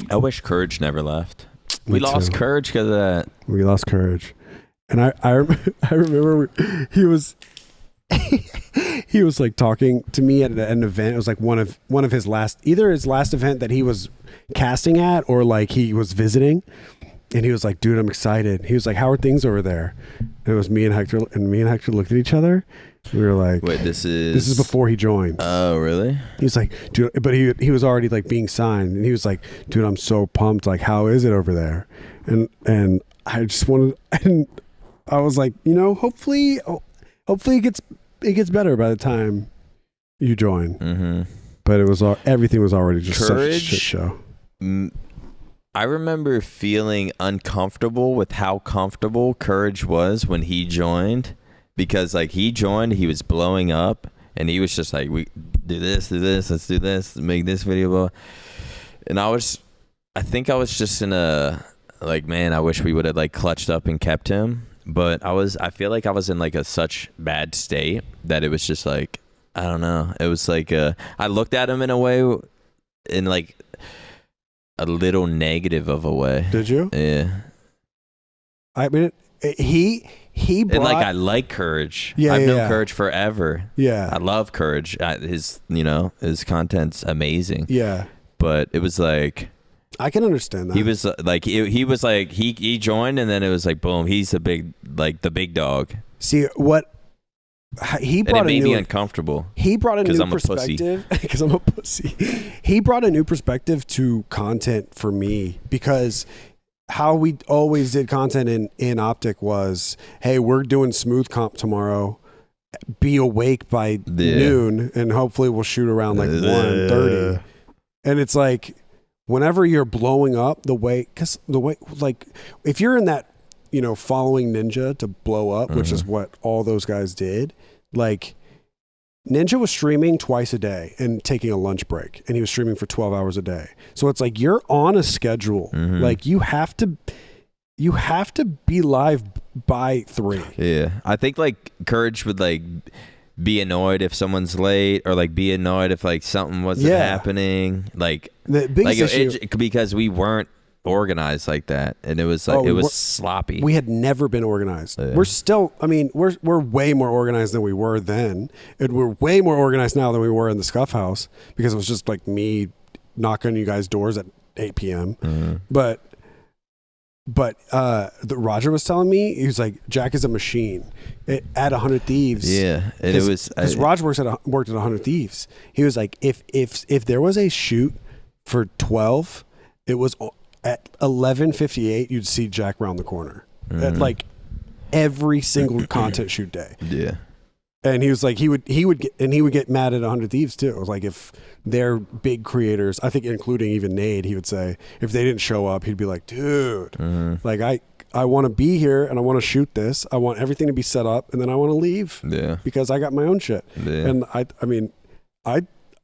I wish Courage never left. Me We lost too. Courage because of that. We lost Courage, and I remember he was he was like talking to me at an event. It was like one of his last event that he was casting at, or like he was visiting. And he was like, dude, I'm excited. He was like, how are things over there? And it was me and Hector, looked at each other. We were like, wait, this is before he joined. Oh, really? He was like, dude, but he was already like being signed, and he was like, dude, I'm so pumped. Like, how is it over there? And I just wanted, and I was like, hopefully it gets better by the time you join. Mm-hmm. But everything was already just Courage, such a shit show. I remember feeling uncomfortable with how comfortable Courage was when he joined, because like he joined, he was blowing up, and he was just like, we do this, let's do this, make this video, blah. And I think I was just in a like, man, I wish we would have like clutched up and kept him. But I feel like I was in like such bad state that it was just like, I don't know. It was like I looked at him in a way, in like a little negative of a way. Did you? Yeah. I mean, he brought, and like I like Courage. Yeah, I've known yeah. Courage forever. Yeah. I love Courage. His content's amazing. Yeah. But it was like, I can understand that. he was like he joined, and then it was like boom, he's the big dog. See what he brought. And it made me uncomfortable. He brought a new I'm a pussy. perspective because I'm a pussy. He brought a new perspective to content for me, because how we always did content in OpTic was, hey, we're doing smooth comp tomorrow. Be awake by noon, and hopefully we'll shoot around like 1:30. And it's like, whenever you're blowing up because like if you're in that, following Ninja to blow up, which is what all those guys did, like Ninja was streaming twice a day and taking a lunch break, and he was streaming for 12 hours a day. So it's like, you're on a schedule. Like you have to be live by 3. Yeah. I think like Courage would like be annoyed if someone's late, or like be annoyed if like something wasn't happening. Like the biggest issue, because we weren't organized like that, and it was like it was sloppy. We had never been organized. Yeah. We're still, I mean, we're way more organized than we were then, and we're way more organized now than we were in the Scuff House, because it was just like me knocking on you guys' doors at 8 p.m. But Roger was telling me, he was like, Jack is a machine at 100 Thieves. Yeah, and it was because Roger worked at 100 Thieves. He was like, if there was a shoot for 12, it was at 11:58, you'd see Jack round the corner at like every single content shoot day. Yeah. And he was like, he would get mad at 100 Thieves too. It was like, if they're big creators, I think including even Nade, he would say, if they didn't show up, he'd be like, dude, like I want to be here and I want to shoot this. I want everything to be set up, and then I want to leave. Yeah. Because I got my own shit. Yeah. And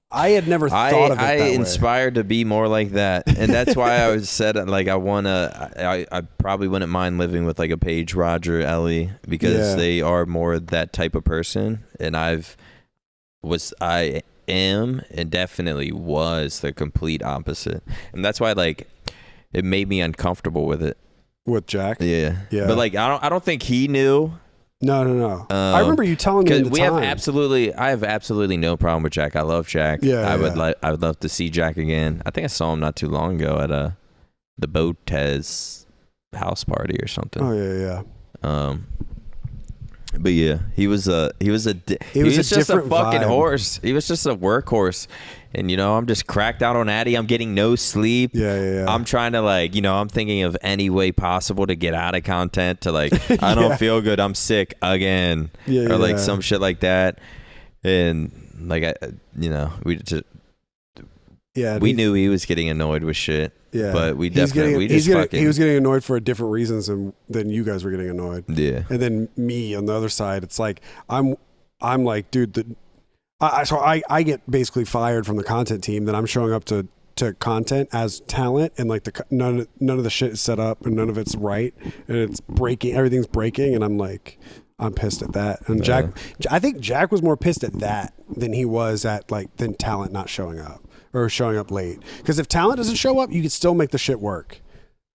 I had never thought of it that way. I inspired to be more like that, and that's why I was said like I probably wouldn't mind living with like a Paige, Roger, Ellie, because they are more that type of person, and I am and definitely was the complete opposite, and that's why like it made me uncomfortable with it. With Jack, yeah. But like I don't think he knew. No. I remember you telling me. I have absolutely no problem with Jack. I love Jack. Yeah, I would love to see Jack again. I think I saw him not too long ago at the Botez house party or something. Oh yeah. But yeah, he was just a fucking horse. He was just a workhorse. And, I'm just cracked out on Addy. I'm getting no sleep. Yeah. I'm trying to, like, I'm thinking of any way possible to get out of content to, like, I don't feel good. I'm sick again. Or, like, some shit like that. And, like, we just... Yeah, we knew he was getting annoyed with shit. Yeah. But we definitely... He was getting annoyed for different reasons than you guys were getting annoyed. Yeah. And then me on the other side, it's like, I'm like, dude, so I get basically fired from the content team. Then I'm showing up to content as talent, and like none of the shit is set up, and none of it's right, and it's breaking. Everything's breaking, and I'm like, I'm pissed at that. And I think Jack was more pissed at that than he was at than talent not showing up. or showing up late. Because if talent doesn't show up, you can still make the shit work.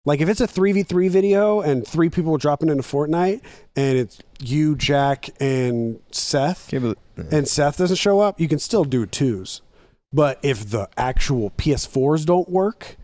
Like if it's a 3v3 video and 3 people dropping into Fortnite and it's you, Jack, and Seth, and Seth doesn't show up, you can still do 2s. But if the actual PS4s don't work,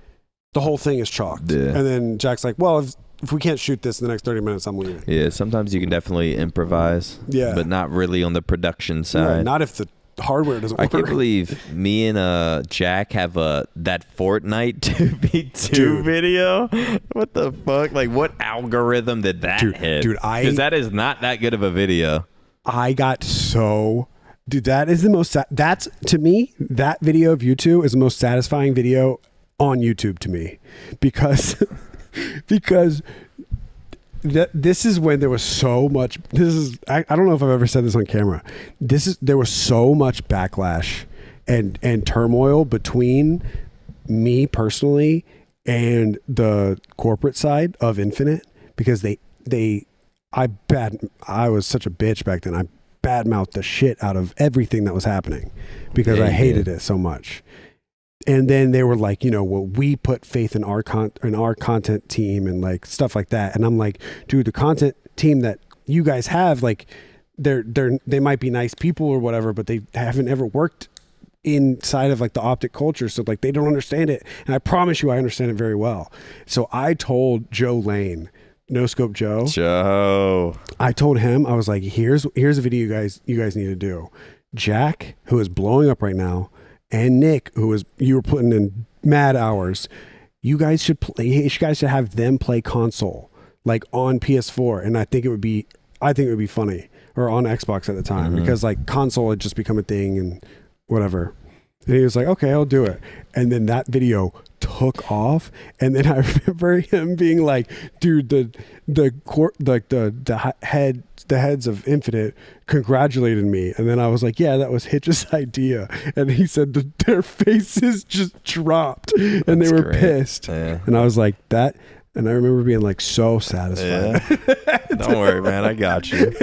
the whole thing is chalked. Yeah. And then Jack's like, well, if we can't shoot this in the next 30 minutes, I'm leaving. Yeah, sometimes you can definitely improvise. Yeah. But not really on the production side. Right, not if the hardware doesn't work. I can't believe me and Jack have that Fortnite 2v2 video. What the fuck? Like, what algorithm did that hit? Dude, because that is not that good of a video. I got so... Dude, that is the most... That's, to me, that video of you two is the most satisfying video on YouTube to me. Because this is when there was so much... I don't know if I've ever said this on camera. There was so much backlash and turmoil between me personally and the corporate side of Infinite, because I was such a bitch back then. I badmouthed the shit out of everything that was happening because I hated it so much. And then they were like, well, we put faith in our content team and like stuff like that. And I'm like, dude, the content team that you guys have, like, they might be nice people or whatever, but they haven't ever worked inside of like the OpTic culture, so like they don't understand it. And I promise you, I understand it very well. So I told Joe Lane, No Scope Joe. I told him, I was like, here's a video you guys need to do. Jack, who is blowing up right now, and Nick, you were putting in mad hours. You guys should have them play console, like on PS4, and I think it would be funny, or on Xbox at the time, because like console had just become a thing and whatever. And he was like, okay, I'll do it. And then that video took off. And then I remember him being like, dude, the heads of Infinite congratulated me. And then I was like, yeah, that was Hitch's idea. And he said that their faces just dropped and they were pissed. Yeah. And I was like, that. And I remember being like so satisfied. Yeah. Don't worry, man. I got you.